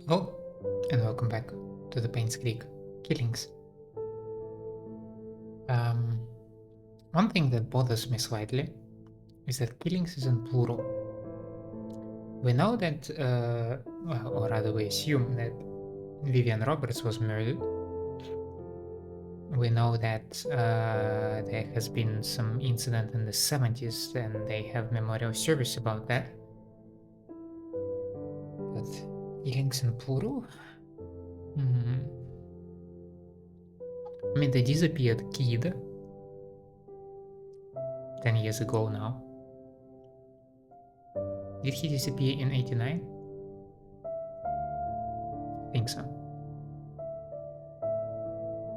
Hello, and welcome back to the Painscreek Killings. Um, One thing that bothers me slightly is that killings is in plural. We know that, or rather, we assume that Vivian Roberts was murdered. We know that there has been some incident in the 70s, and they have memorial service about that. But killings in plural? Hmm. I mean, they disappeared kid 10 years ago now. Did he disappear in 89? I think so.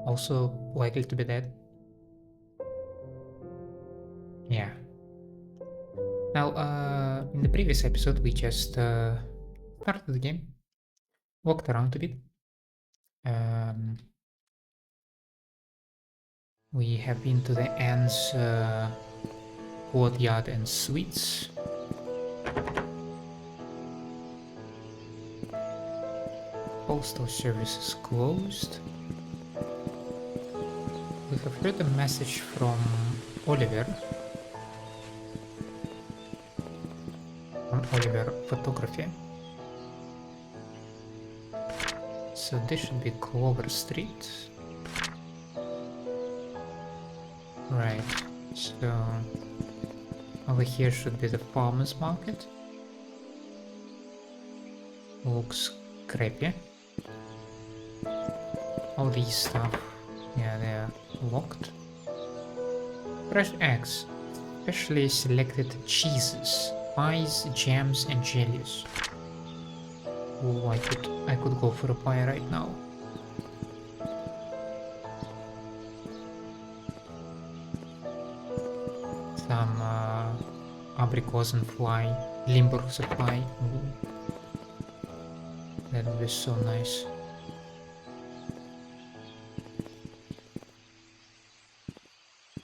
Also likely to be dead. Yeah. Now, in the previous episode, we just started the game, walked around a bit. Um, we have been to the Ant's courtyard and suites. Postal service is closed. We have heard a message from Oliver. From Oliver Photography. So this should be Clover Street. Right, so over here should be the farmer's market. Looks crappy. All these stuff, yeah, they're locked. Fresh eggs, specially selected cheeses, pies, jams, and jellies. Oh, I could go for a pie right now. Some abricot and fly, Limburg supply. Ooh. That would be so nice.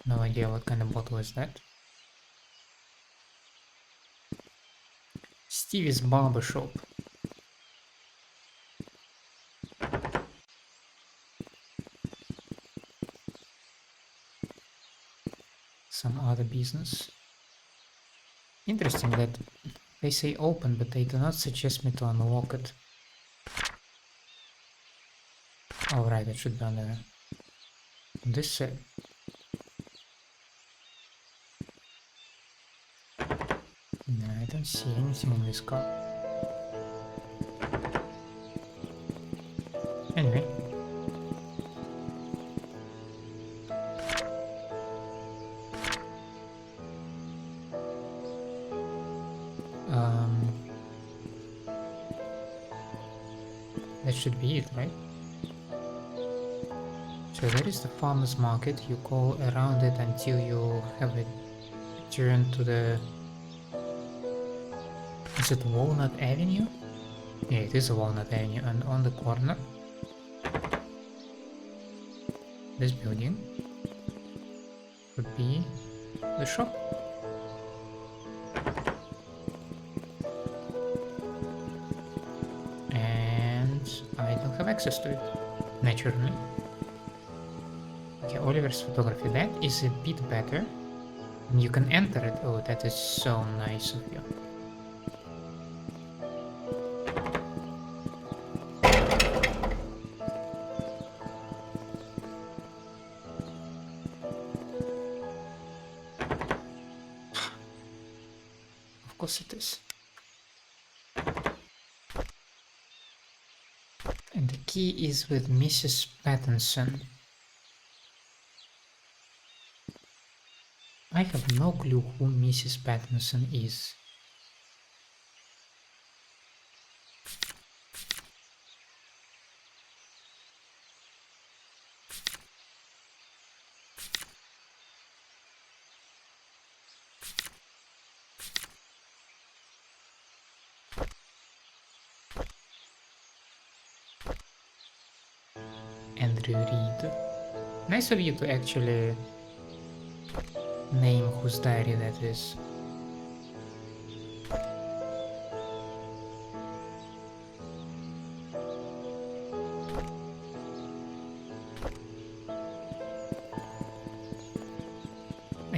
No idea what kind of bottle is that. Stevie's Barber Shop. Some other business. Interesting that they say open, but they do not suggest me to unlock it. Oh right, it should be on this side. No, I don't see anything in this car. Anyway. That should be it, right? So there is the farmer's market. You go around it until you have it turn to the... Is it Walnut Avenue? Yeah, it is a Walnut Avenue, and on the corner, this building would be the shop. And I don't have access to it, naturally. Okay, Oliver's Photography, that is a bit better. And you can enter it. Oh, that is so nice of you. Of course it is. And the key is with Mrs. Pattinson. I have no clue who Mrs. Pattinson is. Andrew Reed. Nice of you to actually name whose diary that is.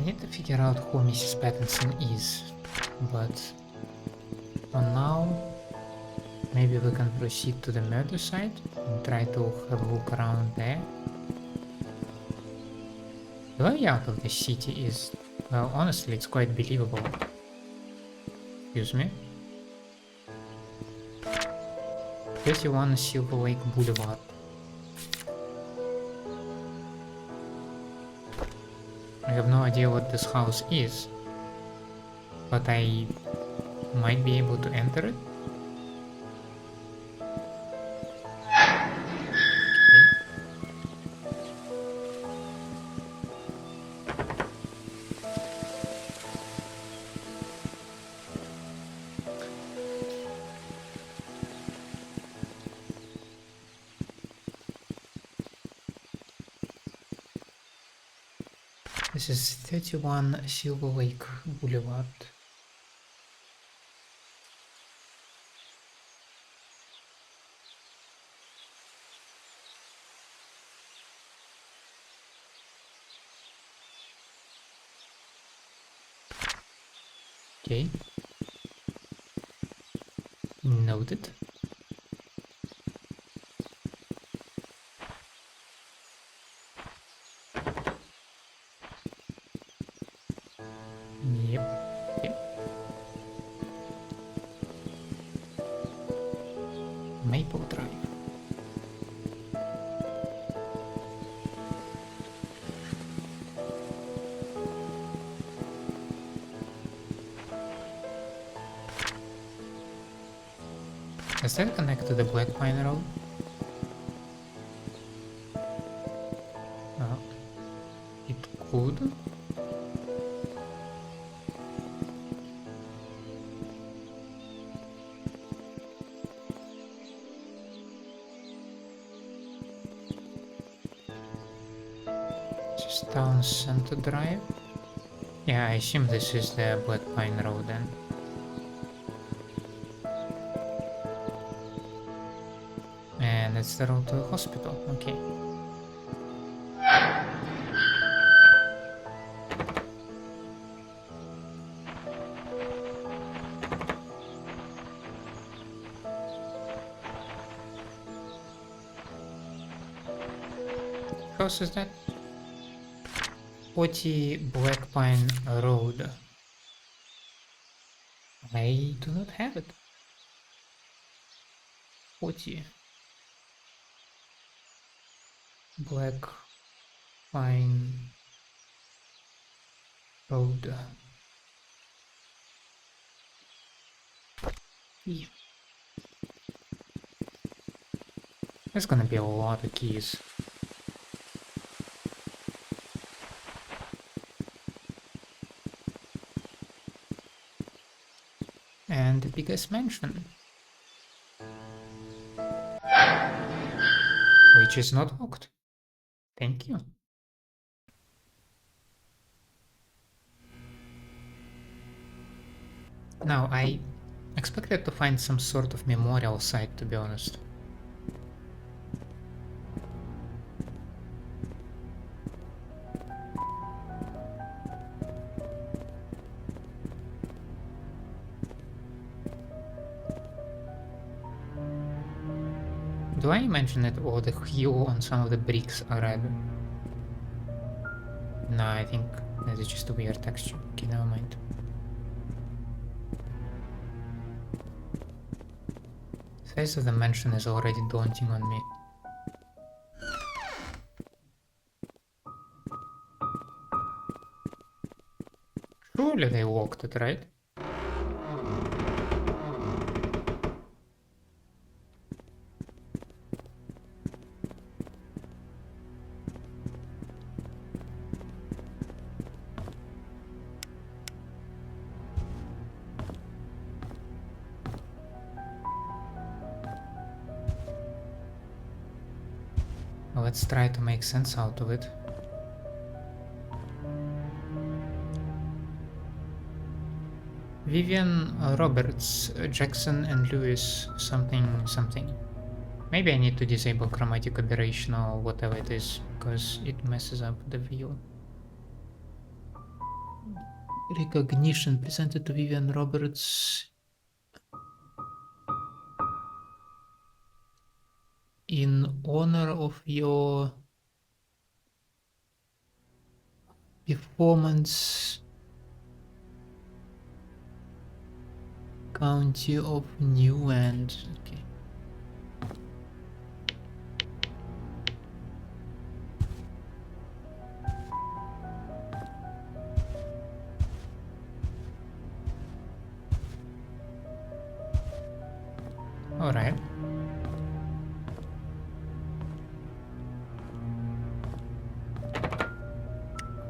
need to figure out who Mrs. Pattinson is, but for now, maybe we can proceed to the murder site and try to have a look around there. The layout of the city is, well, honestly, it's quite believable. Excuse me. 31 Silver Lake Boulevard. I have no idea what this house is, but I might be able to enter it. This is 31 Silver Lake Boulevard. Okay. Noted. Maple Drive. Does that connect to the Black Pine Road? It could. Town Center Drive. Yeah, I assume this is the Black Pine Road then. And it's the road to the hospital. Okay. What house is that? 40 Black Pine Road. I do not have it. 40 Black Pine Road. Yeah. There's gonna be a lot of keys. And the biggest mansion, which is not locked. Thank you. Now, I expected to find some sort of memorial site, to be honest. Do I mention it, or the hue on some of the bricks are red? No, I think that is just a weird texture. Okay, never mind. The size of the mansion is already daunting on me. Surely they locked it, right? Let's try to make sense out of it. Vivian Roberts, Jackson and Lewis, something. Maybe I need to disable chromatic aberration or whatever it is, because it messes up the view. Recognition presented to Vivian Roberts in honor of your performance. County of New End. Okay. All right.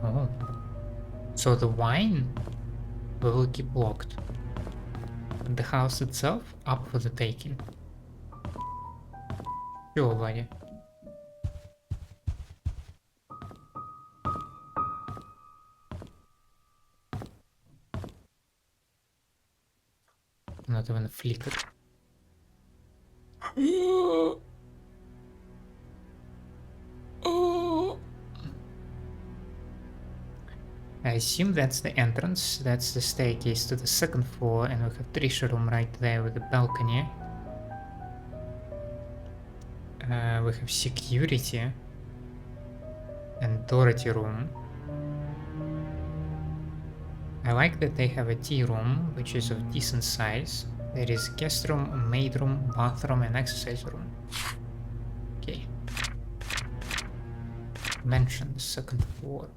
Oh. So the wine we will keep locked. The house itself up for the taking. Sure, buddy. Not even flickered. I assume that's the entrance, that's the staircase to the second floor, and we have treasure room right there with the balcony. We have security and Dorothy room. I like that they have a tea room, which is of decent size. There is guest room, maid room, bathroom, and exercise room. Okay. Mansion, second floor.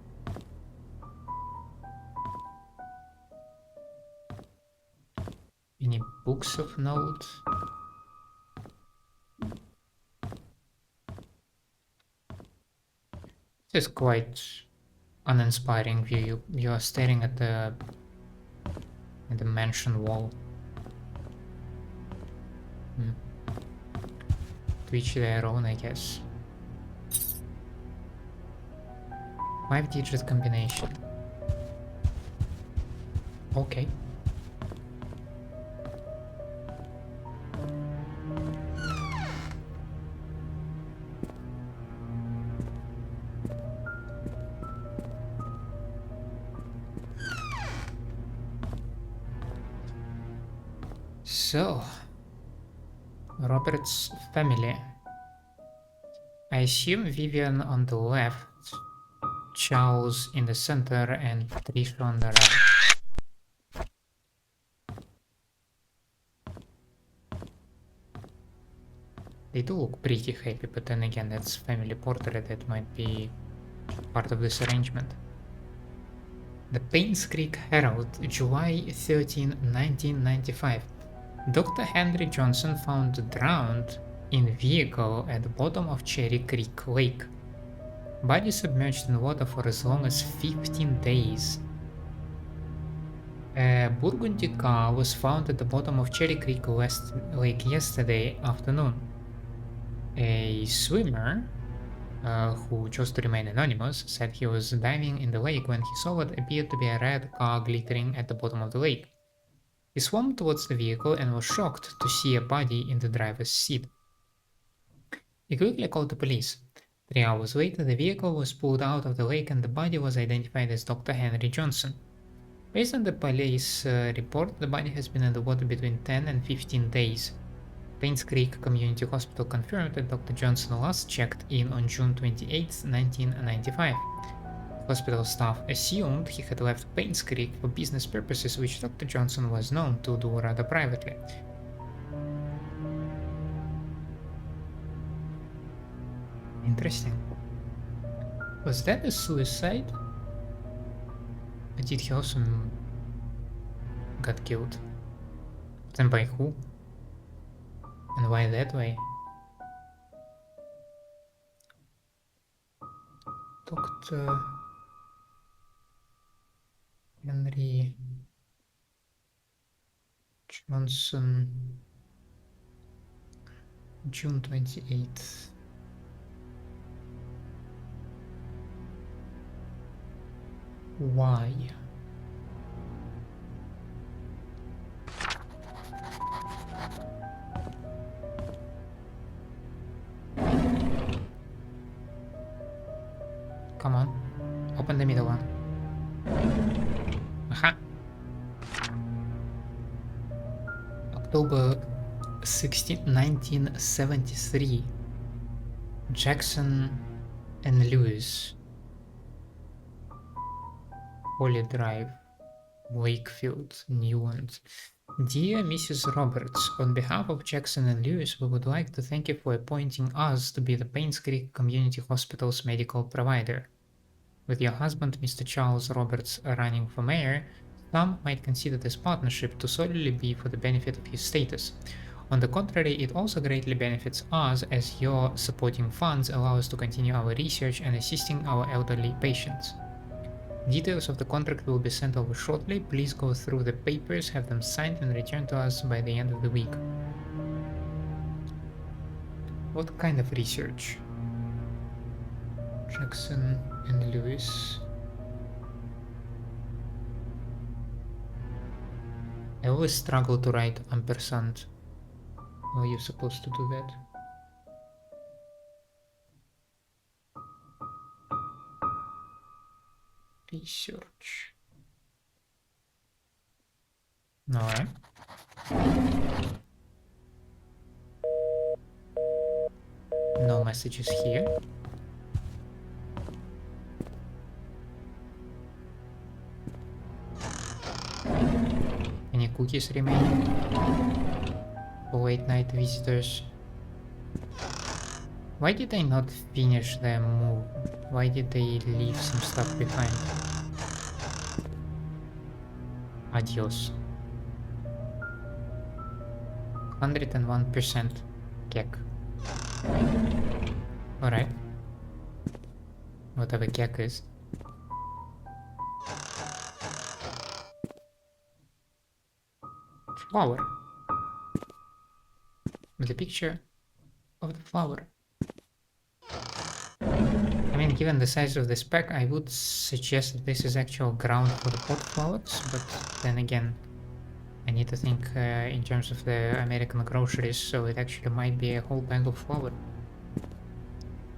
Any books of note? This is quite uninspiring view. You are staring at the mansion wall. To each their own, I guess. 5-digit combination. Okay. So, Robert's family. I assume Vivian on the left, Charles in the center, and Trisha on the right. They do look pretty happy, but then again, that's family portrait that might be part of this arrangement. The Painscreek Herald, July 13, 1995. Dr. Henry Johnson found drowned in vehicle at the bottom of Cherry Creek Lake. Body submerged in water for as long as 15 days. A burgundy car was found at the bottom of Cherry Creek Lake yesterday afternoon. A swimmer who chose to remain anonymous said he was diving in the lake when he saw what appeared to be a red car glittering at the bottom of the lake. He swam towards the vehicle and was shocked to see a body in the driver's seat. He quickly called the police. 3 hours later, the vehicle was pulled out of the lake and the body was identified as Dr. Henry Johnson. Based on the police report, the body has been in the water between 10 and 15 days. Painscreek Community Hospital confirmed that Dr. Johnson last checked in on June 28, 1995. Hospital staff assumed he had left Painscreek for business purposes, which Dr. Johnson was known to do rather privately. Interesting. Was that a suicide? Or did he also got killed? Then by who? And why that way? Dr. Henry Johnson, June 28th. Why? Come on, open the middle one. October 16, 1973. Jackson and Lewis. Holly Drive, Wakefield, Newland. Dear Mrs. Roberts, on behalf of Jackson and Lewis, we would like to thank you for appointing us to be the Painscreek Community Hospital's medical provider. With your husband, Mr. Charles Roberts, running for mayor, some might consider this partnership to solely be for the benefit of his status. On the contrary, it also greatly benefits us as your supporting funds allow us to continue our research and assisting our elderly patients. Details of the contract will be sent over shortly. Please go through the papers, have them signed, and return to us by the end of the week. What kind of research? Jackson and Lewis. I always struggle to write ampersand. How are you supposed to do that? Research. Alright. No messages here. Any cookies remaining for late night visitors? Why did I not finish their move? Why did they leave some stuff behind? Adios. 101% cake. Alright. Whatever cake is. Flower. With a picture of the flower. I mean, given the size of the spec, I would suggest that this is actual ground for the pot flowers, but then again, I need to think in terms of the American groceries, so it actually might be a whole bag of flour.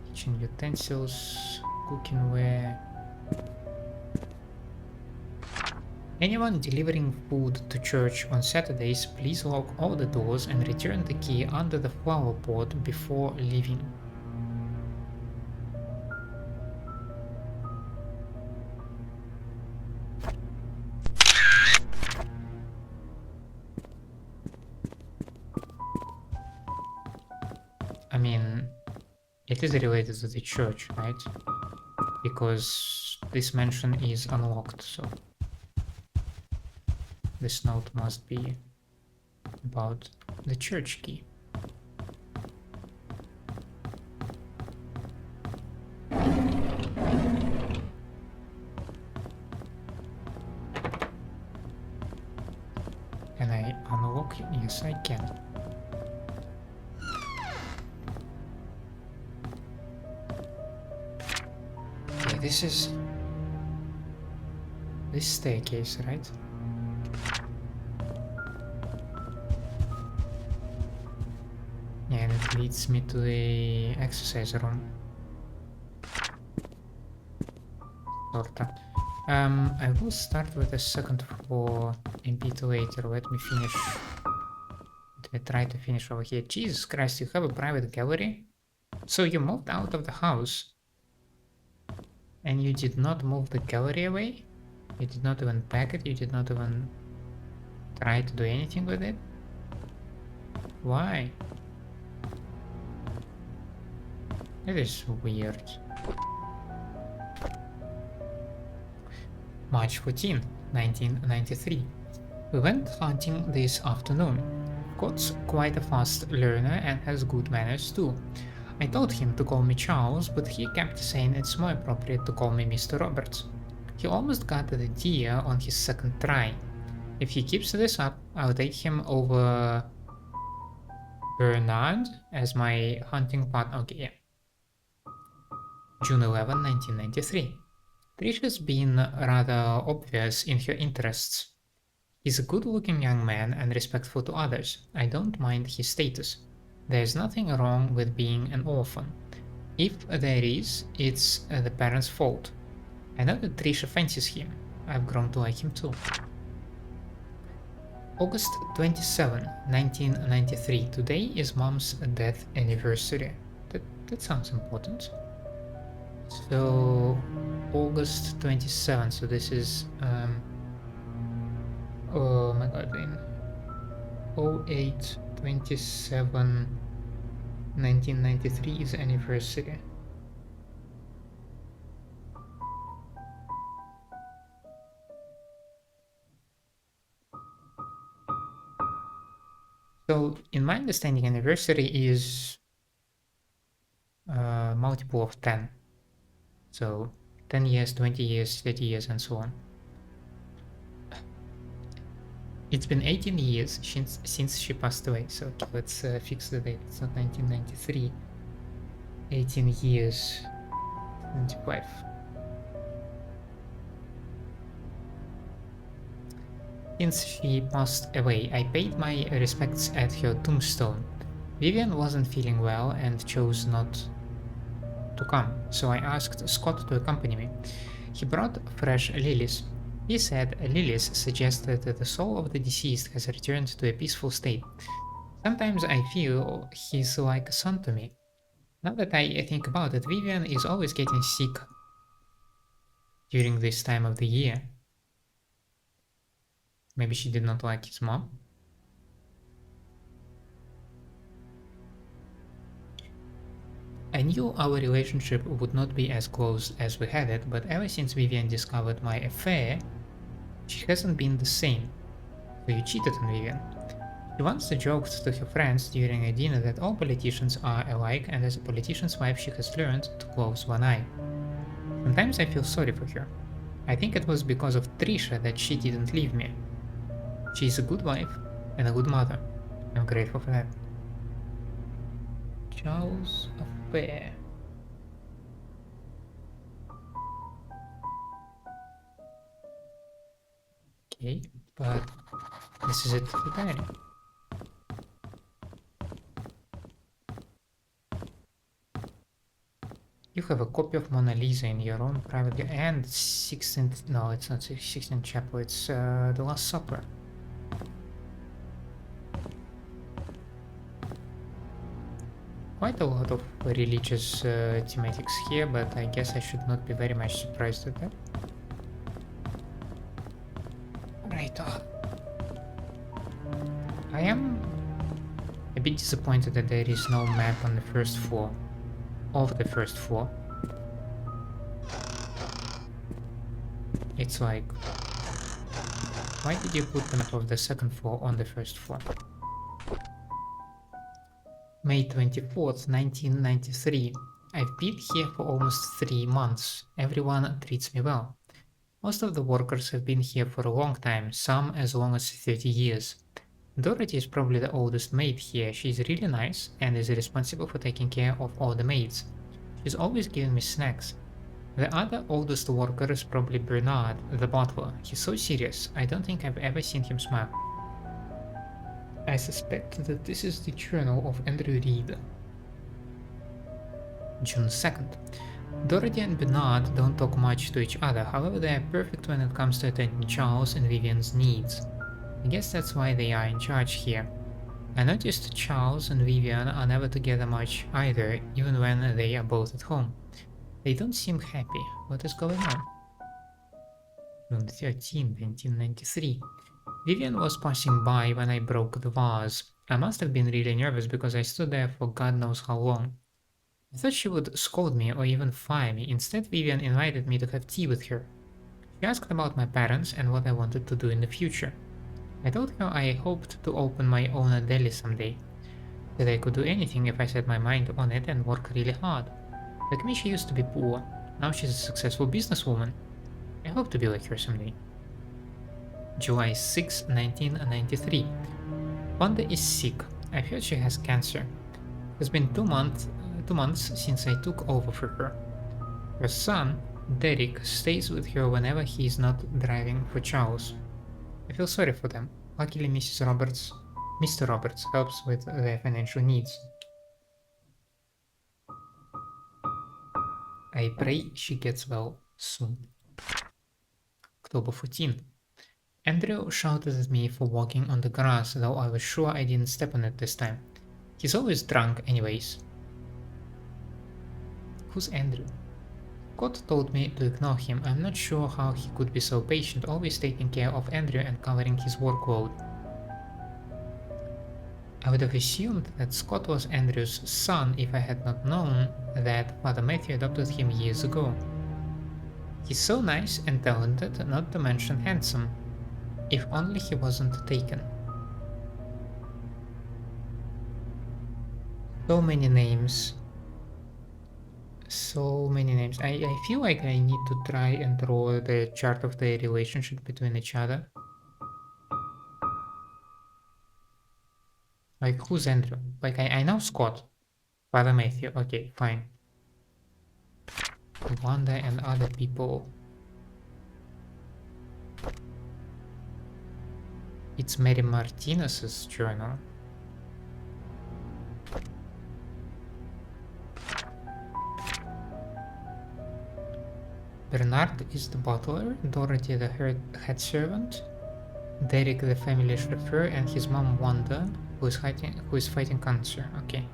Kitchen utensils, cookingware. Anyone delivering food to church on Saturdays, please lock all the doors and return the key under the flower pot before leaving. I mean, it is related to the church, right? Because this mansion is unlocked, so this note must be about the church key. Can I unlock it? Yes, I can. Okay, this is this staircase, right? Yeah, and it leads me to the exercise room. Sorta. I will start with the second floor a bit later. Let me finish. Let me try to finish over here. Jesus Christ, you have a private gallery? So you moved out of the house and you did not move the gallery away? You did not even pack it? You did not even try to do anything with it? Why? It is weird. March 14, 1993. We went hunting this afternoon. Scott's quite a fast learner and has good manners too. I told him to call me Charles, but he kept saying it's more appropriate to call me Mr. Roberts. He almost got the deer on his second try. If he keeps this up, I'll take him over Bernard as my hunting partner. Okay, yeah. June 11, 1993. Trisha's been rather obvious in her interests. He's a good-looking young man and respectful to others. I don't mind his status. There's nothing wrong with being an orphan. If there is, it's the parents' fault. I know that Trisha fancies him. I've grown to like him too. August 27, 1993. Today is mom's death anniversary. That sounds important. So, August 27th. So this is oh my god, in 08/27/1993 is anniversary. So in my understanding, anniversary is multiple of 10. So 10 years, 20 years, 30 years, and so on. It's been 18 years since she passed away. So let's fix the date. It's not 1993. 18 years. 25. Since she passed away, I paid my respects at her tombstone. Vivian wasn't feeling well and chose not to come, so I asked Scott to accompany me. He brought fresh lilies. He said lilies suggested that the soul of the deceased has returned to a peaceful state. Sometimes I feel he's like a son to me. Now that I think about it, Vivian is always getting sick during this time of the year. Maybe she did not like his mom. I knew our relationship would not be as close as we had it, but ever since Vivian discovered my affair, she hasn't been the same. So you cheated on Vivian. She once joked to her friends during a dinner that all politicians are alike, and as a politician's wife she has learned to close one eye. Sometimes I feel sorry for her. I think it was because of Trisha that she didn't leave me. She is a good wife and a good mother. I'm grateful for that. Charles affair. Okay, but this is it for the diary. You have a copy of Mona Lisa in your own private and 16th, no, it's not 16th chapel, it's the Last Supper. Quite a lot of religious thematics here, but I guess I should not be very much surprised at that. Right. I am a bit disappointed that there is no map on the first floor. Of the first floor. It's like, why did you put the map of the second floor on the first floor? May 24th, 1993. I've been here for almost 3 months. Everyone treats me well. Most of the workers have been here for a long time, some as long as 30 years. Dorothy is probably the oldest maid here. She's really nice and is responsible for taking care of all the maids. She's always giving me snacks. The other oldest worker is probably Bernard, the butler. He's so serious. I don't think I've ever seen him smile. I suspect that this is the journal of Andrew Reed. June 2nd. Dorothy and Bernard don't talk much to each other, however they are perfect when it comes to attending Charles and Vivian's needs. I guess that's why they are in charge here. I noticed Charles and Vivian are never together much either, even when they are both at home. They don't seem happy. What is going on? June 13, 1993. Vivian was passing by when I broke the vase. I must have been really nervous because I stood there for God knows how long. I thought she would scold me or even fire me. Instead, Vivian invited me to have tea with her. She asked about my parents and what I wanted to do in the future. I told her I hoped to open my own deli someday, that I could do anything if I set my mind on it and work really hard. Like me, she used to be poor. Now she's a successful businesswoman. I hope to be like her someday. July 6, 1993. Wanda is sick. I've heard she has cancer. It's been 2 months since I took over for her. Her son, Derek, stays with her whenever he is not driving for Charles. I feel sorry for them. Luckily, Mr. Roberts helps with their financial needs. I pray she gets well soon. October 14. Andrew shouted at me for walking on the grass, though I was sure I didn't step on it this time. He's always drunk anyways. Who's Andrew? Scott told me to ignore him. I'm not sure how he could be so patient, always taking care of Andrew and covering his workload. I would have assumed that Scott was Andrew's son if I had not known that Father Matthew adopted him years ago. He's so nice and talented, not to mention handsome. If only he wasn't taken. So many names. So many names. I feel like I need to try and draw the chart of the relationship between each other. Like, who's Andrew? Like, I know Scott. Father Matthew. Okay, fine. Wanda and other people. It's Mary Martinez's journal. Bernard is the butler, Dorothy the head servant, Derek the family chauffeur, and his mom Wanda, who is fighting cancer. Okay.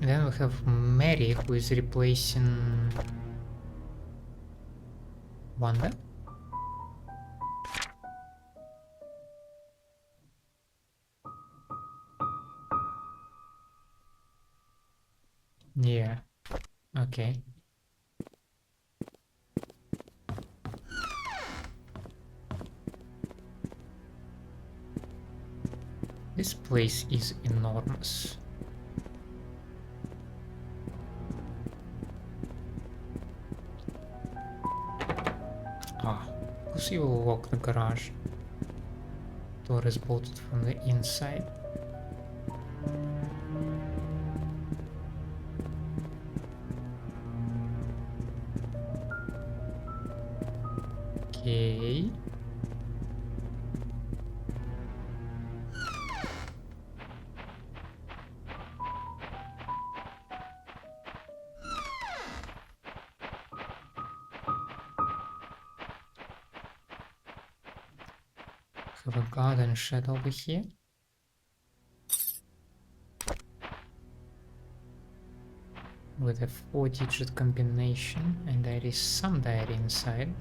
And then we have Mary, who is replacing Wanda. Yeah. Okay. This place is enormous. Ah, Lucy will lock the garage. Door is bolted from the inside. Okay. Have a garden shed over here. With a 4-digit combination, and there is some diary inside.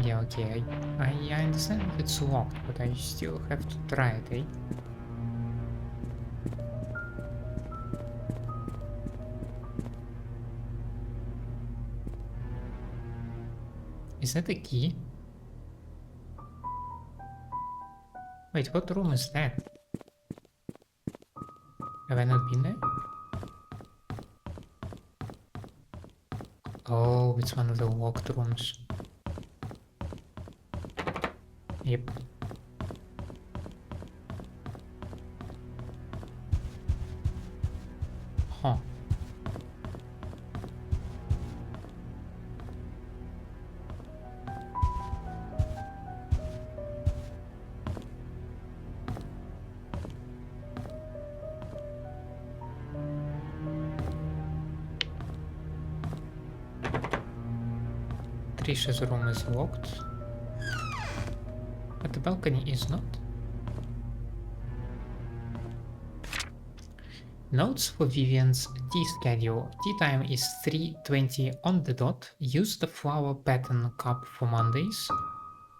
Yeah, okay, I understand it's locked, but I still have to try it, eh? Is that a key? Wait, what room is that? Have I not been there? Oh, it's one of the locked rooms. Yep. Huh. Trisha's room is locked, but the balcony is not. Notes for Vivian's tea schedule. Tea time is 3:20 on the dot. Use the flower pattern cup for Mondays.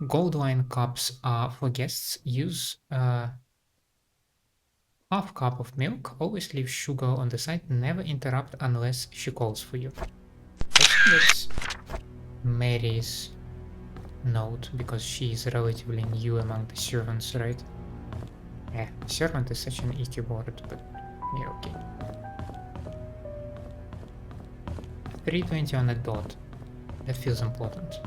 Gold wine cups are for guests. Use half cup of milk. Always leave sugar on the side. Never interrupt unless she calls for you. I think that's Mary's note, because she is relatively new among the servants, right? Yeah, servant is such an icky word, but yeah, okay. 3:20 on the dot. That feels important.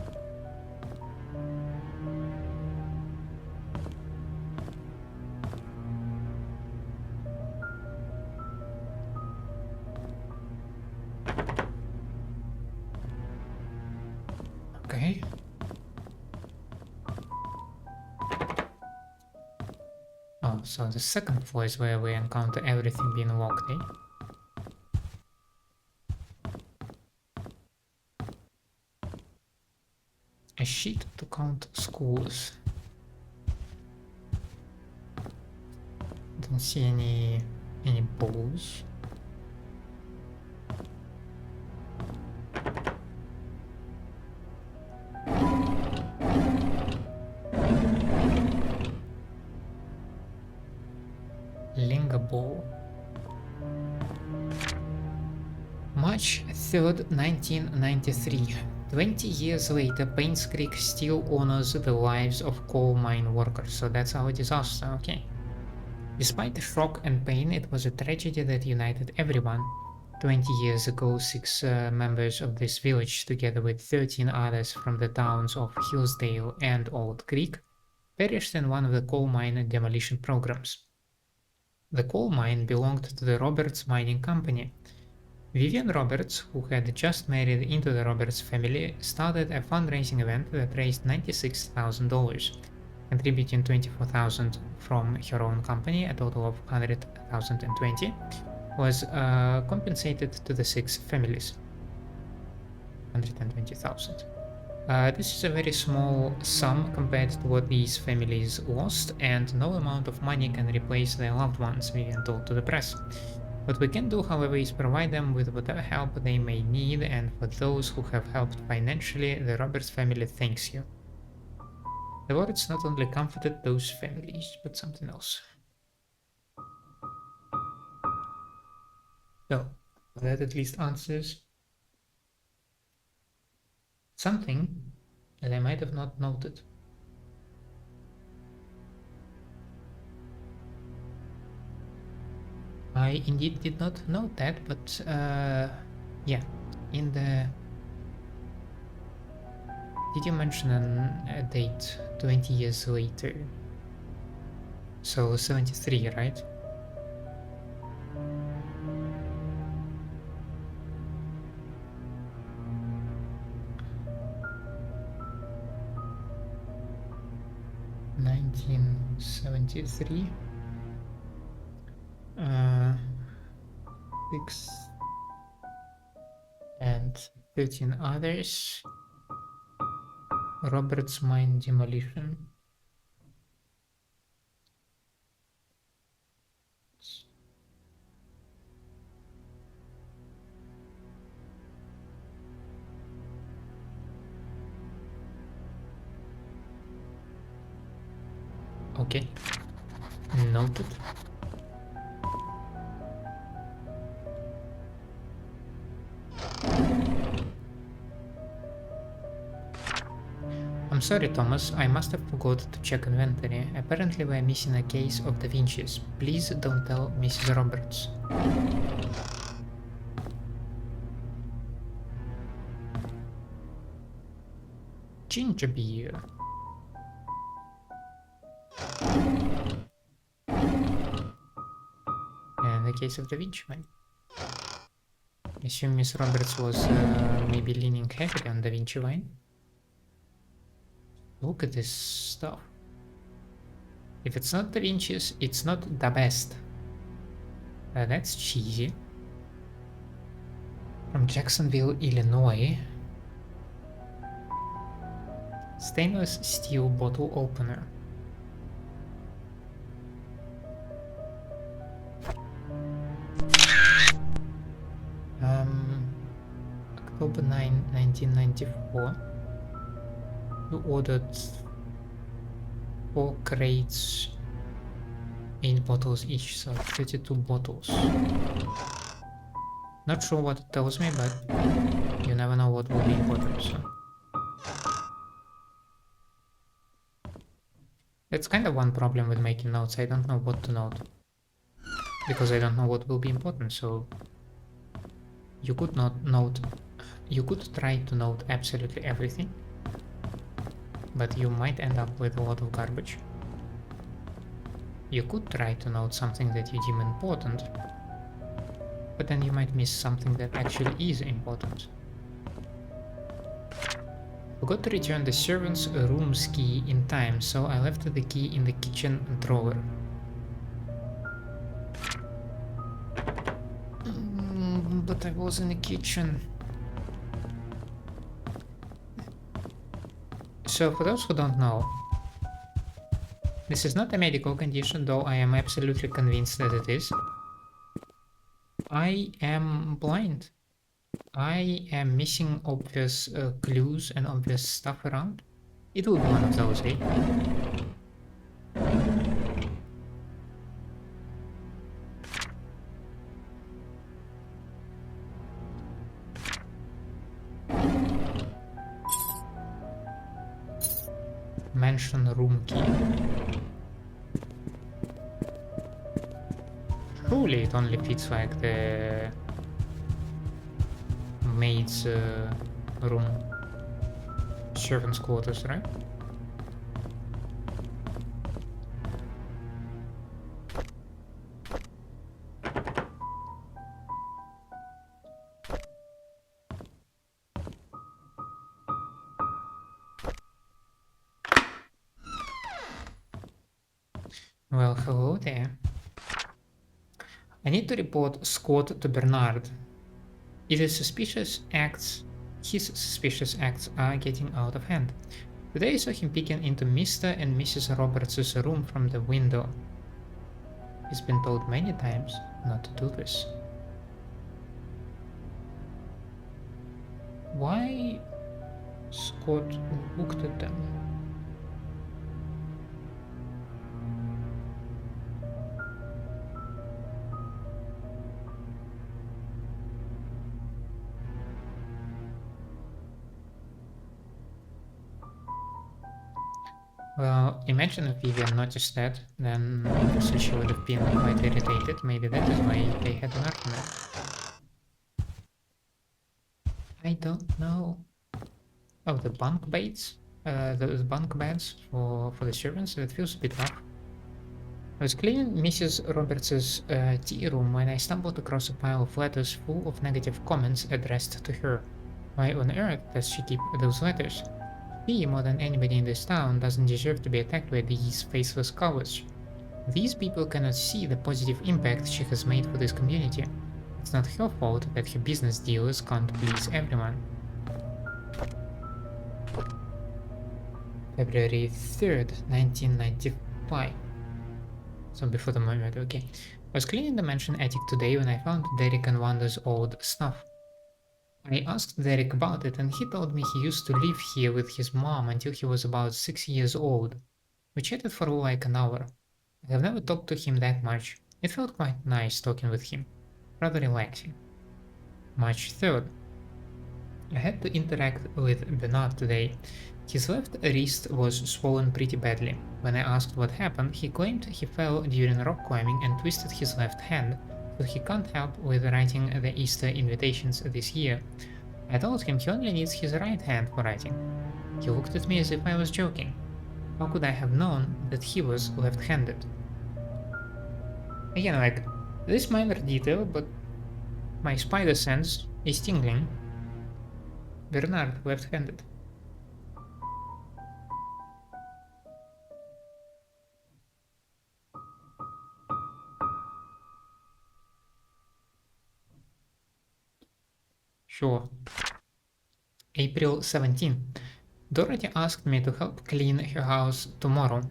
Okay. Oh, so the second floor is where we encounter everything being locked, eh? A sheet to count schools. Don't see any balls. Linger ball. March 3rd, 1993. 20 years later, Painscreek still honors the lives of coal mine workers. So that's our disaster, okay. Despite the shock and pain, it was a tragedy that united everyone. 20 years ago, 6 members of this village, together with 13 others from the towns of Hillsdale and Old Creek, perished in one of the coal mine demolition programs. The coal mine belonged to the Roberts Mining Company. Vivian Roberts, who had just married into the Roberts family, started a fundraising event that raised $96,000, contributing $24,000 from her own company. A total of $100,020 was compensated to the 6 families. $120,000. This is a very small sum compared to what these families lost, and no amount of money can replace their loved ones, Vivian told to the press. What we can do, however, is provide them with whatever help they may need, and for those who have helped financially, the Roberts family thanks you. The words not only comforted those families, but something else. So, that at least answers something that I might have not noted. I indeed did not note that, but yeah, in the... Did you mention a date 20 years later? So 73, right? (1973) 6 and 13 others. Roberts Mine demolition. Okay, noted. I'm sorry, Thomas, I must have forgot to check inventory. Apparently we're missing a case of Da Vinci's. Please don't tell Mrs. Roberts. Ginger beer. And the case of Da Vinci wine. I assume Miss Roberts was maybe leaning heavily on Da Vinci wine. Look at this stuff. If it's not Da Vinci's, it's not the best. That's cheesy. From Jacksonville, Illinois. Stainless steel bottle opener. October 9, 1994. You ordered 4 crates, 8 bottles each, so 32 bottles. Not sure what it tells me, but you never know what will be important, so. That's kind of one problem with making notes. I don't know what to note, because I don't know what will be important, so you could not note, you could try to note absolutely everything, but you might end up with a lot of garbage. You could try to note something that you deem important, but then you might miss something that actually is important. Forgot to return the servant's room's key in time, so I left the key in the kitchen drawer. thought I was in the kitchen. So for those who don't know, this is not a medical condition, though I am absolutely convinced that it is. I am blind. I am missing obvious clues and obvious stuff around. It will be one of those, eh? Mansion room key. Surely it only fits like the maid's room, servant's quarters, right? Well, hello there. I need to report Scott to Bernard. His suspicious acts are getting out of hand. Today I saw him peeking into Mr. and Mrs. Roberts' room from the window. He's been told many times not to do this. Why Scott looked at them? Well, imagine if Vivian noticed that, then obviously she would have been quite irritated. Maybe that is why they had an argument. I don't know. Oh, the bunk beds? The bunk beds for the servants? That feels a bit rough. I was cleaning Mrs. Roberts' tea room when I stumbled across a pile of letters full of negative comments addressed to her. Why on earth does she keep those letters? She, more than anybody in this town, doesn't deserve to be attacked by these faceless cowards. These people cannot see the positive impact she has made for this community. It's not her fault that her business deals can't please everyone. February 3rd, 1995. So before the moment, okay. I was cleaning the mansion attic today when I found Derek and Wanda's old stuff. I asked Derek about it and he told me he used to live here with his mom until he was about 6 years old. We chatted for like an hour. I have never talked to him that much. It felt quite nice talking with him. Rather relaxing. March 3rd. I had to interact with Bernard today. His left wrist was swollen pretty badly. When I asked what happened, he claimed he fell during rock climbing and twisted his left hand, so he can't help with writing the Easter invitations this year. I told him he only needs his right hand for writing. He looked at me as if I was joking. How could I have known that he was left-handed? Again, like, this minor detail, but my spider sense is tingling. Bernard, left-handed. Sure. April 17. Dorothy asked me to help clean her house tomorrow.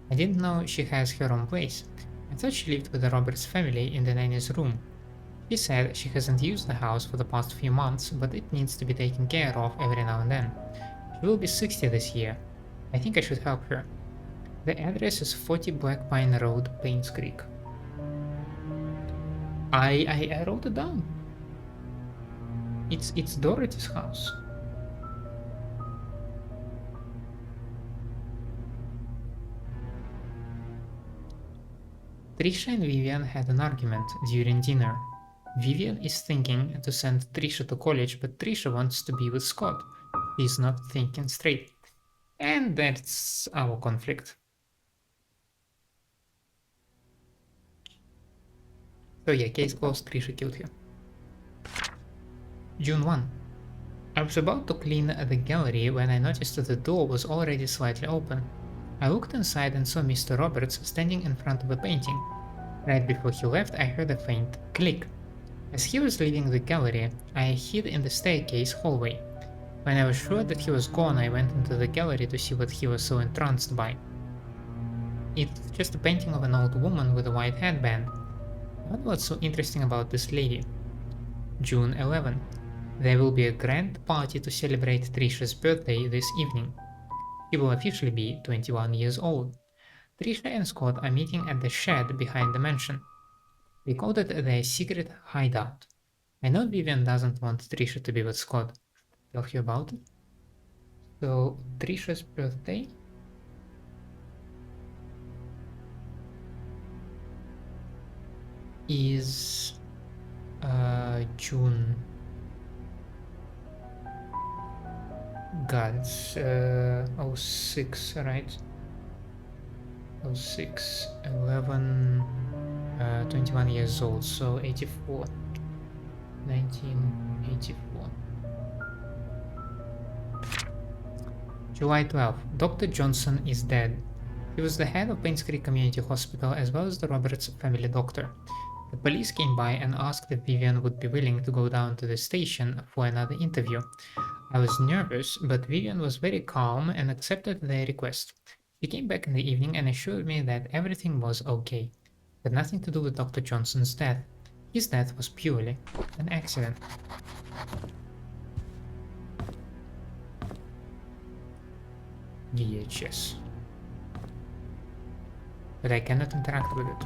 I didn't know she has her own place. I thought she lived with the Roberts family in the nanny's room. She said she hasn't used the house for the past few months, but it needs to be taken care of every now and then. She will be 60 this year. I think I should help her. The address is 40 Black Pine Road, Painscreek. I wrote it down. It's Dorothy's house. Trisha and Vivian had an argument during dinner. Vivian is thinking to send Trisha to college, but Trisha wants to be with Scott. He's not thinking straight. And that's our conflict. So yeah, case closed, Trisha killed her. June 1. I was about to clean the gallery when I noticed that the door was already slightly open. I looked inside and saw Mr. Roberts standing in front of a painting. Right before he left, I heard a faint click. As he was leaving the gallery, I hid in the staircase hallway. When I was sure that he was gone, I went into the gallery to see what he was so entranced by. It's just a painting of an old woman with a white headband. I wonder what's so interesting about this lady. June 11. There will be a grand party to celebrate Trisha's birthday this evening. She will officially be 21 years old. Trisha and Scott are meeting at the shed behind the mansion. We called it their secret hideout. I know Vivian doesn't want Trisha to be with Scott. Tell her about it. So, Trisha's birthday is June. God, it's 06, right? 06, 11, 21 years old, so 84. 1984. July 12. Dr. Johnson is dead. He was the head of Painscreek Community Hospital as well as the Roberts family doctor. The police came by and asked if Vivian would be willing to go down to the station for another interview. I was nervous, but Vivian was very calm and accepted their request. She came back in the evening and assured me that everything was okay. It had nothing to do with Dr. Johnson's death. His death was purely an accident. VHS. But I cannot interact with it.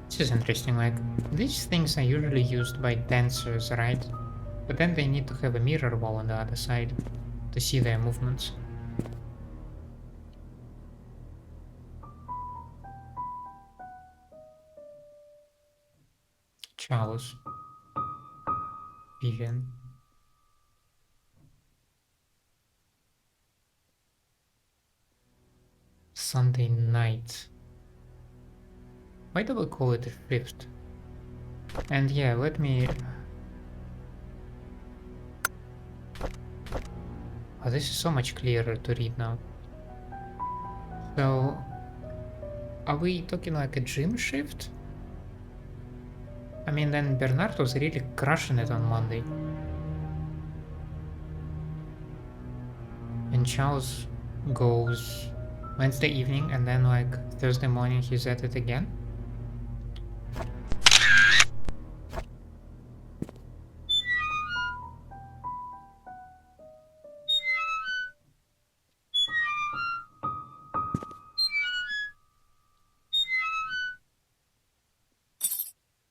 This is interesting, like, these things are usually used by dancers, right? But then they need to have a mirror wall on the other side to see their movements. Charles. Vivian. Sunday night. Why do we call it a shift? And yeah, let me... Oh, this is so much clearer to read now. So... Are we talking like a gym shift? I mean, then Bernard was really crushing it on Monday. And Charles goes Wednesday evening and then like Thursday morning he's at it again.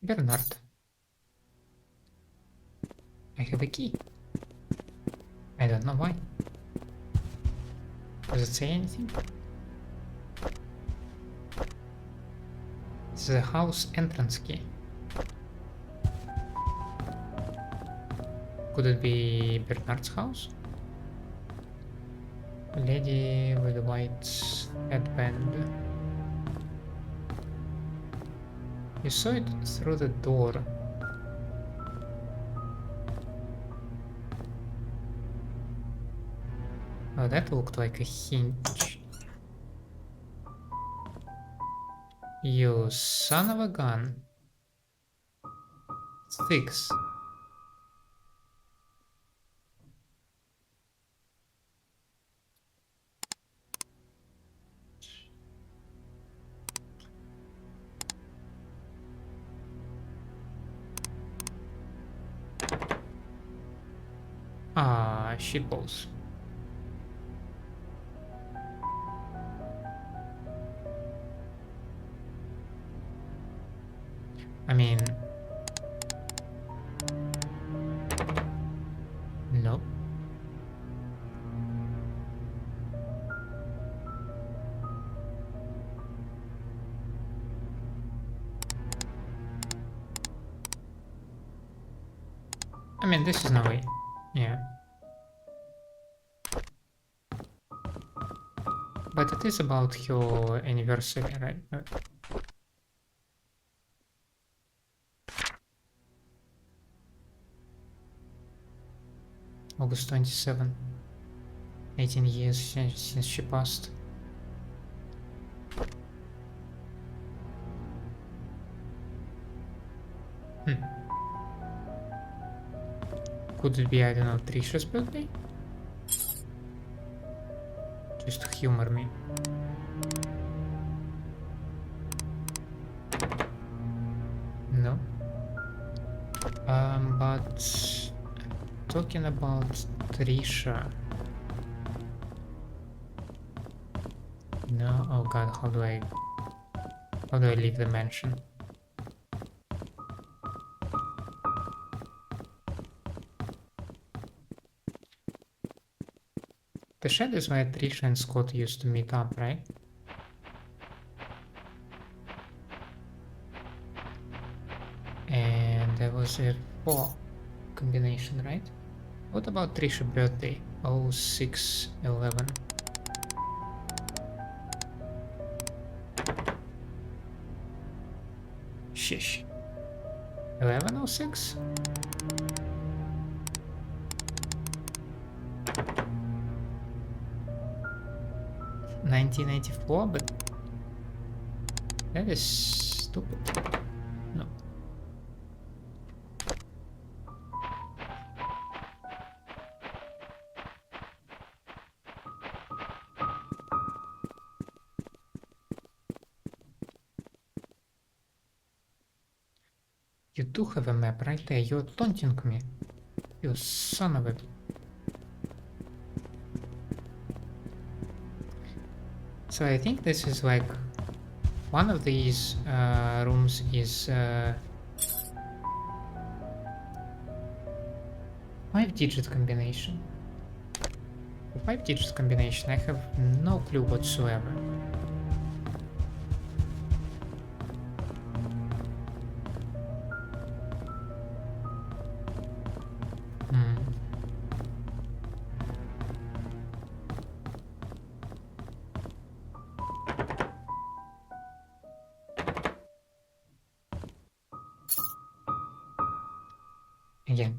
Bernard. I have a key. I don't know why. Does it say anything? It's the house entrance key. Could it be Bernard's house? A lady with a white headband. You saw it through the door. Oh, that looked like a hinge. You son of a gun. 6. Ah, shitballs. I mean... No. I mean, this is no way. Yeah. But it is about your anniversary, right? August 27. 18 years since she passed. Could it be, I don't know, Trisha's birthday? Just to humor me. No. But talking about Trisha. No, oh god, how do I leave the mansion? The shed is where Trisha and Scott used to meet up, right? And there was a 4 combination, right? What about Trisha's birthday? 0611. Shish. 1106? $1984, but that is stupid. No. You do have a map right there. You're taunting me. You son of a... So I think this is like... One of these rooms is... 5-digit combination. For 5-digit combination I have no clue whatsoever. Again,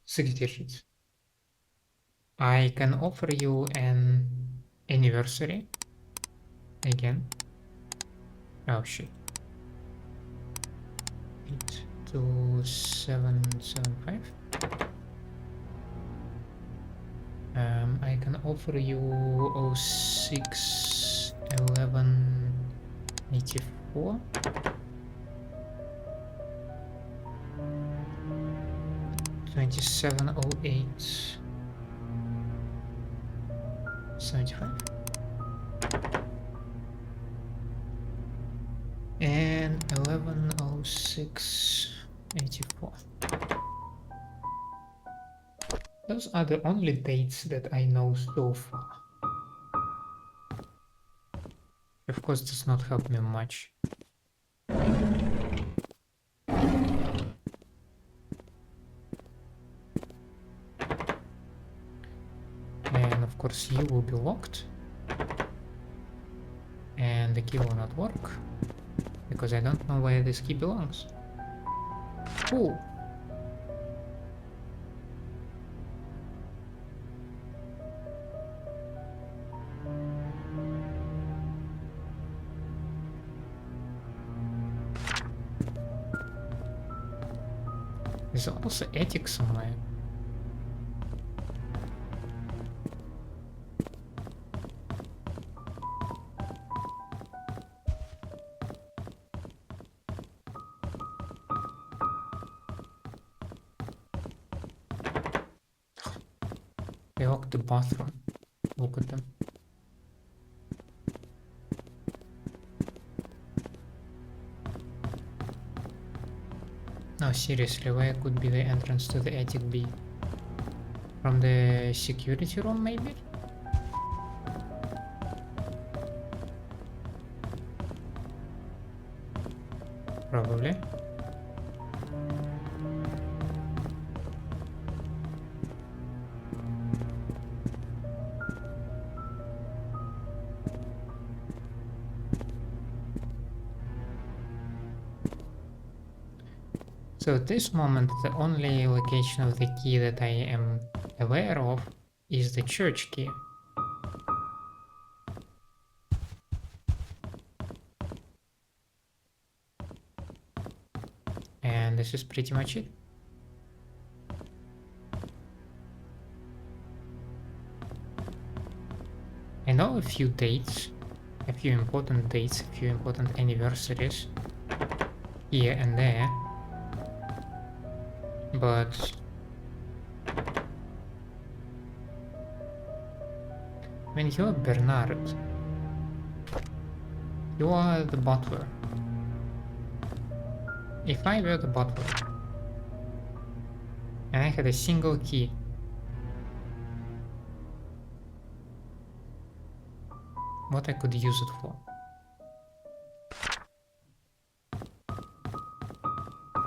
6 digits. I can offer you an anniversary. Again. Oh shit. 82775. I can offer you 061184. 2708 75 and 1106 84. Those are the only dates that I know so far. Of course, does not help me much. And of course you will be locked. And the key will not work. Because I don't know where this key belongs. Cool. There's also attic somewhere. They locked the bathroom. Look at them. No, seriously, where could be the entrance to the attic be? From the security room, maybe? Probably. So at this moment, the only location of the key that I am aware of is the church key. And this is pretty much it. I know a few dates, a few important dates, a few important anniversaries here and there, but when you're Bernard, you are the butler. If I were the butler and I had a single key, what I could use it for?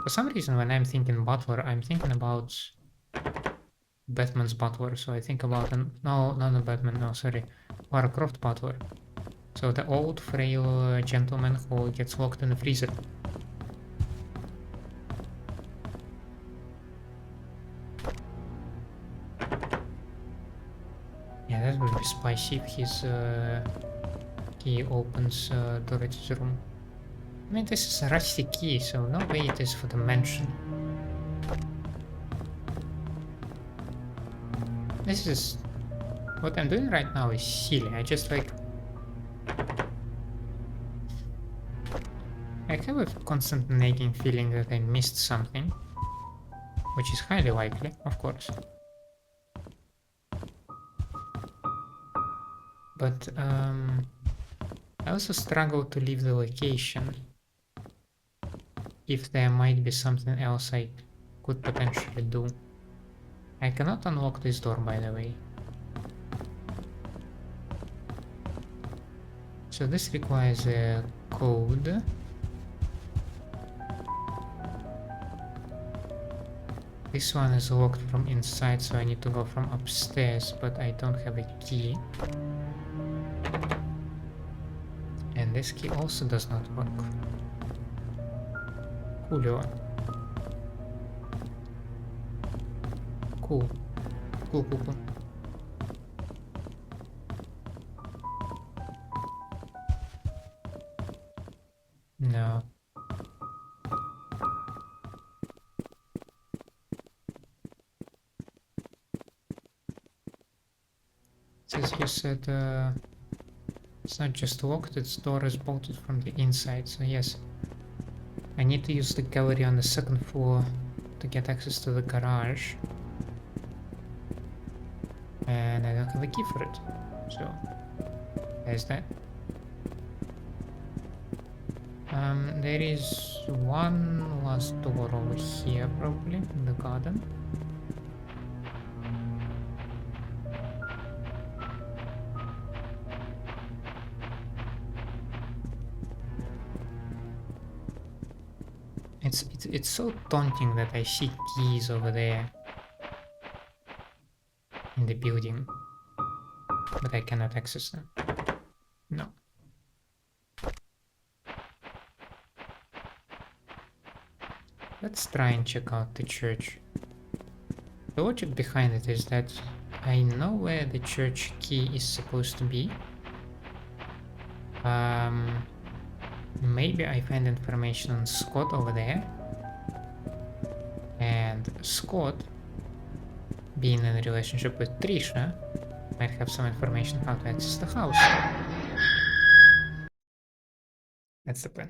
For some reason, when I'm thinking butler, I'm thinking about Batman's butler. So I think about no, not a Batman. No, sorry, Lara Croft butler. So the old, frail gentleman who gets locked in the freezer. Yeah, that would be spicy if his key opens Dorothy's room. I mean, this is a rusty key, so no way it is for the mansion. This is... what I'm doing right now is silly. I just like... I have a constant nagging feeling that I missed something. Which is highly likely, of course. But I also struggle to leave the location. If there might be something else I could potentially do. I cannot unlock this door, by the way. So this requires a code. This one is locked from inside, so I need to go from upstairs, but I don't have a key. And this key also does not work. Coolio. Cool. Cool, cool, cool. No. Since you said it's not just locked, its door is bolted from the inside, so yes. I need to use the gallery on the second floor to get access to the garage. And I don't have a key for it, so there's that. There is one last door over here, probably, in the garden. It's so daunting that I see keys over there in the building, but I cannot access them. No. Let's try and check out the church. The logic behind it is that I know where the church key is supposed to be. Maybe I find information on Scott over there. And Scott, being in a relationship with Trisha, might have some information how to access the house. That's the plan.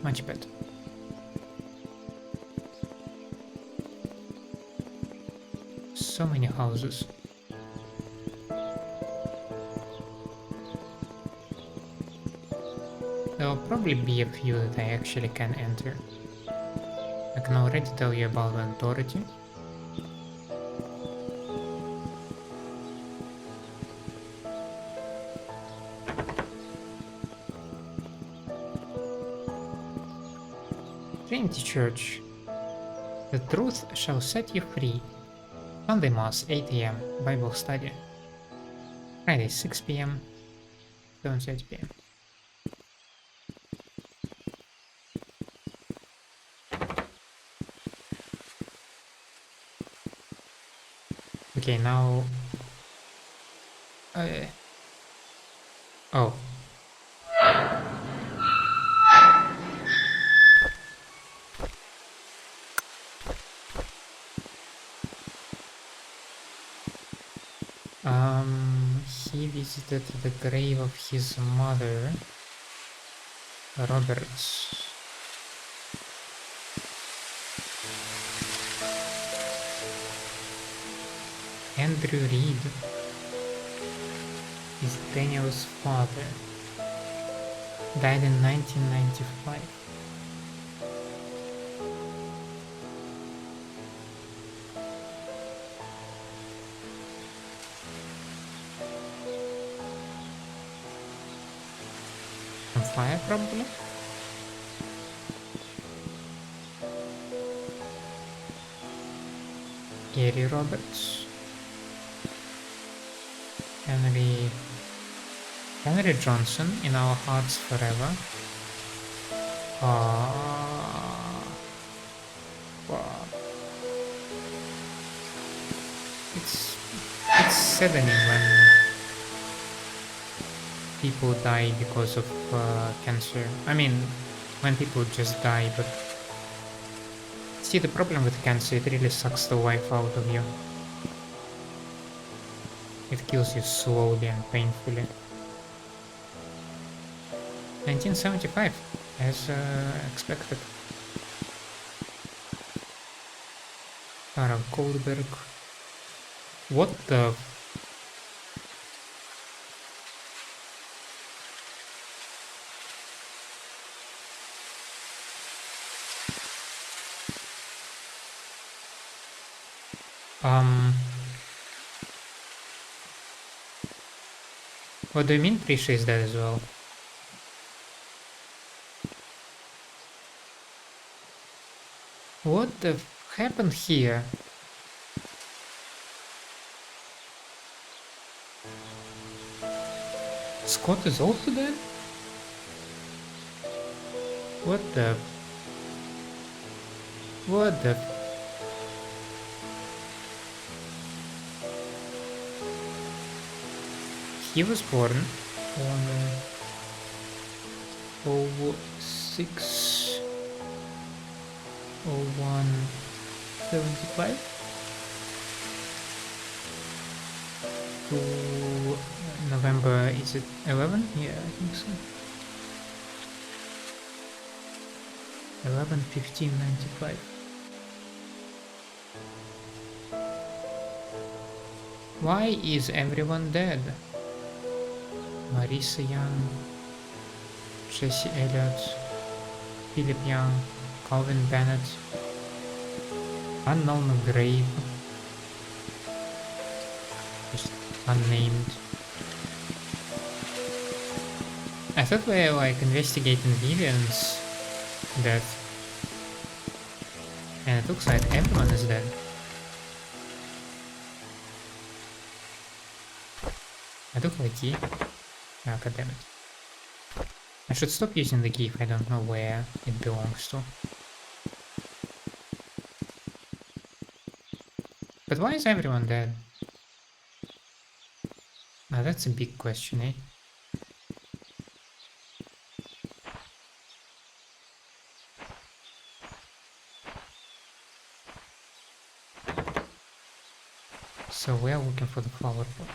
Much better. So many houses. There will probably be a few that I actually can enter. I can already tell you about the authority. Trinity Church. The truth shall set you free. Sunday Mass, 8 AM. Bible study. Friday, 6 PM. 7:30 PM. Okay, now... oh. He visited the grave of his mother, Roberts. Andrew Reed is Daniel's father. Died in 1995. On fire, probably? Gary Roberts. Henry Johnson, in our hearts forever. Wow. It's saddening when people die because of cancer. I mean, when people just die, but see, the problem with cancer, it really sucks the life out of you. It kills you slowly and painfully. 1975, as expected. Sarah Goldberg. What the... What do you mean Prisha is dead as well? What the happened here? Scott is also dead? What the... What the... He was born on 06 0175 to November, is it 11? Yeah, I think so. 11/15/95. Why is everyone dead? Marisa Young, Jesse Elliott, Philip Young, Calvin Bennett, unknown grave, just unnamed. I thought we were like investigating Vivian's death, and it looks like everyone is dead. I took the key. Ah, god damn it. I should stop using the key if I don't know where it belongs to. But why is everyone dead? Now that's a big question, eh? So we are looking for the flower pot.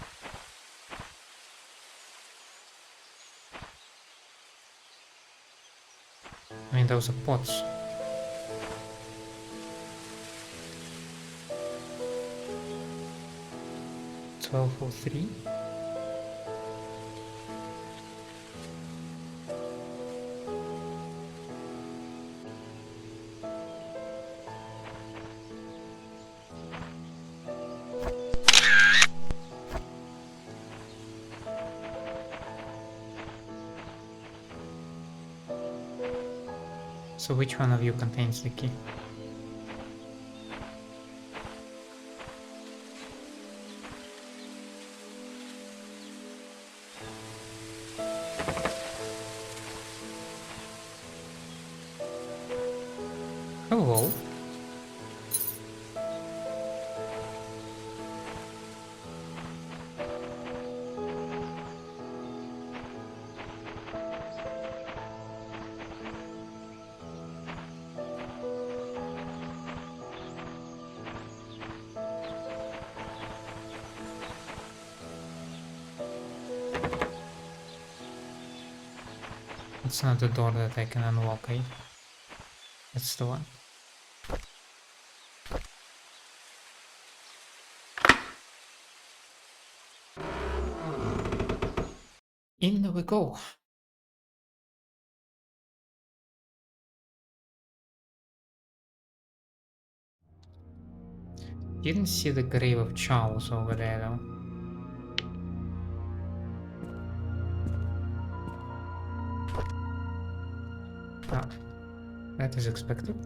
I mean, those are pots. $12.03. So which one of you contains the key? Hello. It's not the door that I can unlock, eh? That's the one. In we go. Didn't see the grave of Charles over there though. Ah, that is expected.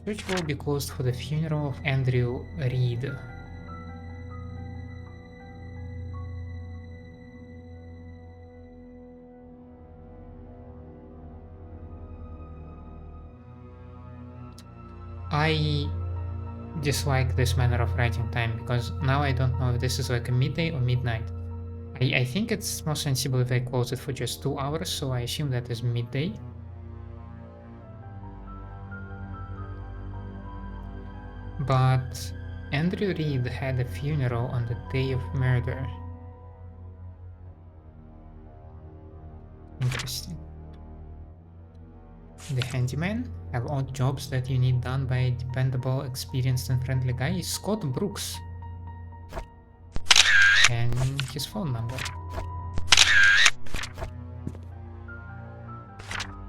Church will be closed for the funeral of Andrew Reed. I dislike this manner of writing time because now I don't know if this is like a midday or midnight. I think it's more sensible if I close it for just 2 hours, so I assume that is midday. But Andrew Reed had a funeral on the day of murder. Interesting. The handyman have odd jobs that you need done by a dependable, experienced and friendly guy is Scott Brooks. And his phone number.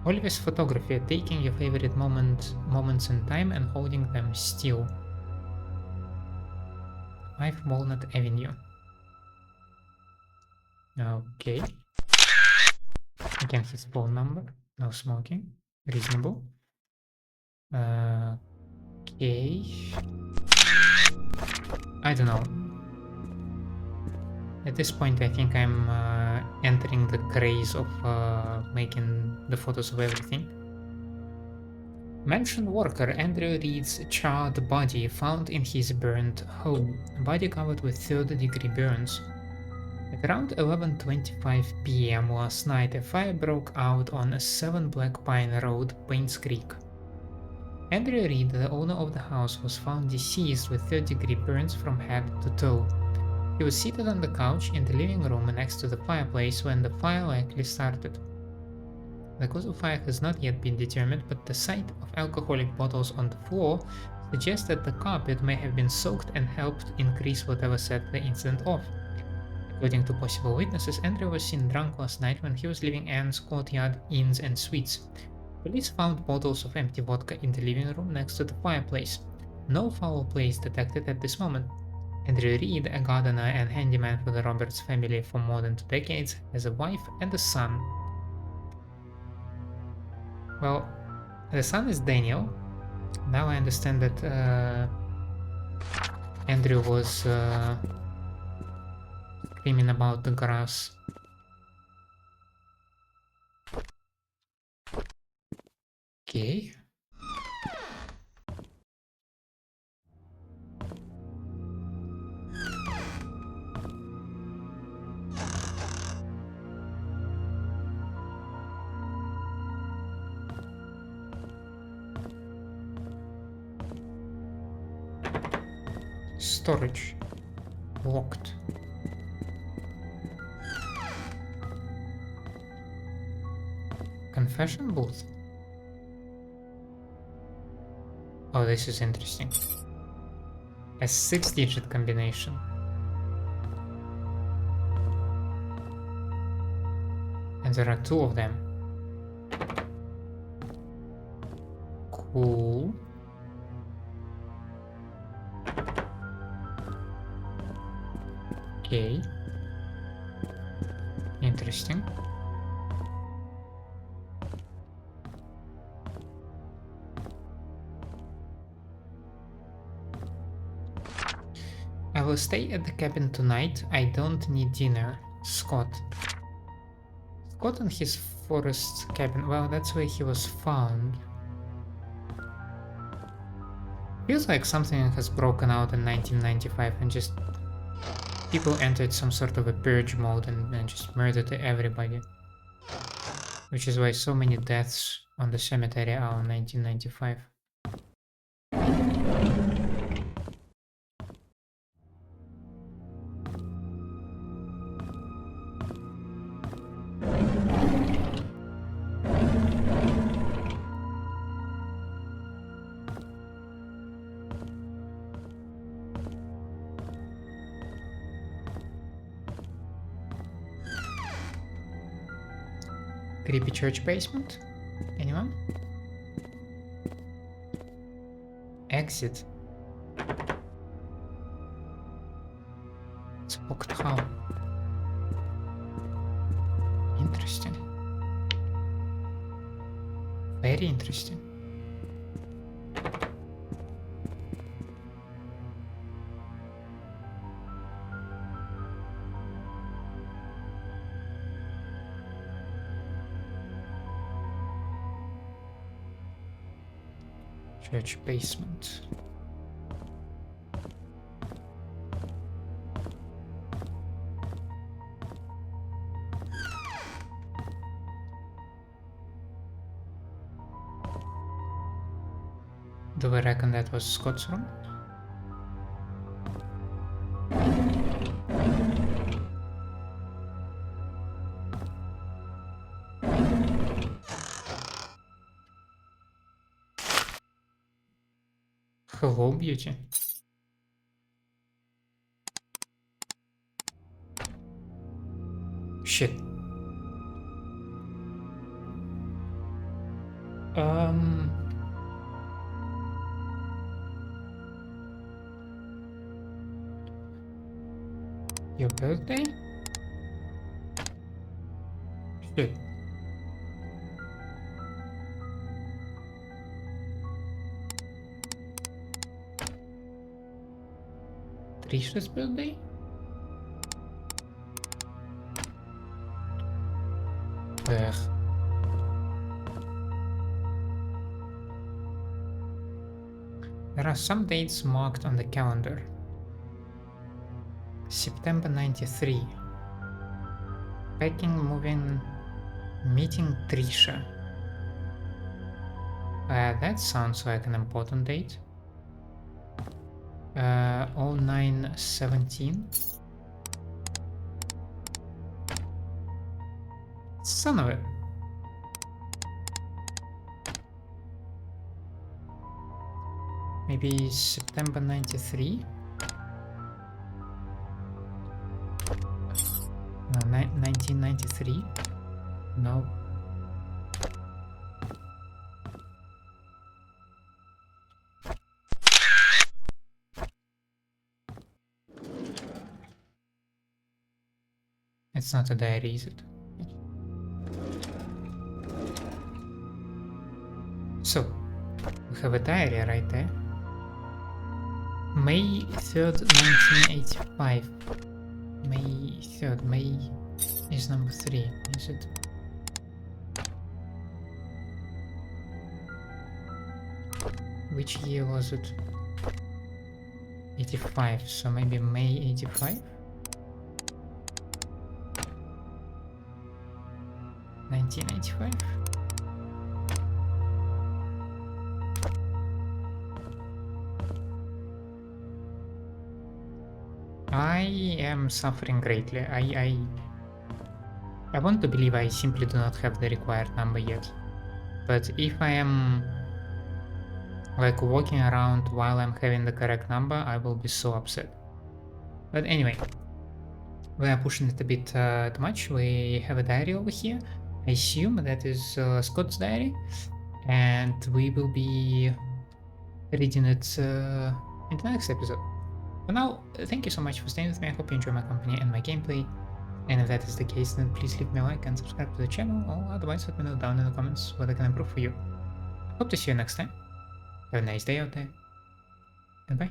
Always photography, taking your favorite moments in time and holding them still. 5 Walnut Avenue. Okay. Again, his phone number. No smoking. Reasonable. Okay. I don't know. At this point, I think I'm entering the craze of making the photos of everything. Mansion worker Andrew Reed's charred body found in his burned home. Body covered with third-degree burns. At around 11:25 p.m. last night, a fire broke out on 7 Black Pine Road, Painscreek. Andrew Reed, the owner of the house, was found deceased with third-degree burns from head to toe. He was seated on the couch in the living room next to the fireplace when the fire likely started. The cause of fire has not yet been determined, but the sight of alcoholic bottles on the floor suggests that the carpet may have been soaked and helped increase whatever set the incident off. According to possible witnesses, Andrew was seen drunk last night when he was leaving Anne's Courtyard Inns and Suites. Police found bottles of empty vodka in the living room next to the fireplace. No foul play is detected at this moment. Andrew Reed, a gardener and handyman for the Roberts family for more than 2 decades, has a wife and a son. Well, the son is Daniel. Now I understand that Andrew was screaming about the grass. Okay. Storage. Locked. Confession booth. Oh, this is interesting. A 6-digit combination. And there are 2 of them. Cool. Okay. Interesting. will stay at the cabin tonight. I don't need dinner. Scott. Scott and his forest cabin. Well, that's where he was found. Feels like something has broken out in 1995 and just people entered some sort of a purge mode and just murdered everybody. Which is why so many deaths on the cemetery are in 1995. Creepy church basement? Anyone? Exit. It's locked how? Interesting. Very interesting. Church basement. Do we reckon that was Scott's room? Hello, beauty. Shit. Your birthday? Shit. Trisha's birthday? Ugh. There are some dates marked on the calendar. September 93. Packing, moving, meeting Trisha. That sounds like an important date. 0917. Son of it. Maybe September 93? 1993? No. It's not a diary, is it? So, we have a diary right there. May 3rd, 1985. May 3rd. May is number 3, is it? Which year was it? 85, so maybe May 85? 1985? I am suffering greatly. I want to believe I simply do not have the required number yet. But if I am like walking around while I'm having the correct number, I will be so upset. But anyway, we are pushing it a bit too much. We have a diary over here. I assume that is Scott's diary, and we will be reading it in the next episode. For now, thank you so much for staying with me. I hope you enjoy my company and my gameplay. And if that is the case, then please leave me a like and subscribe to the channel, or otherwise let me know down in the comments what I can improve for you. Hope to see you next time. Have a nice day out there. Goodbye.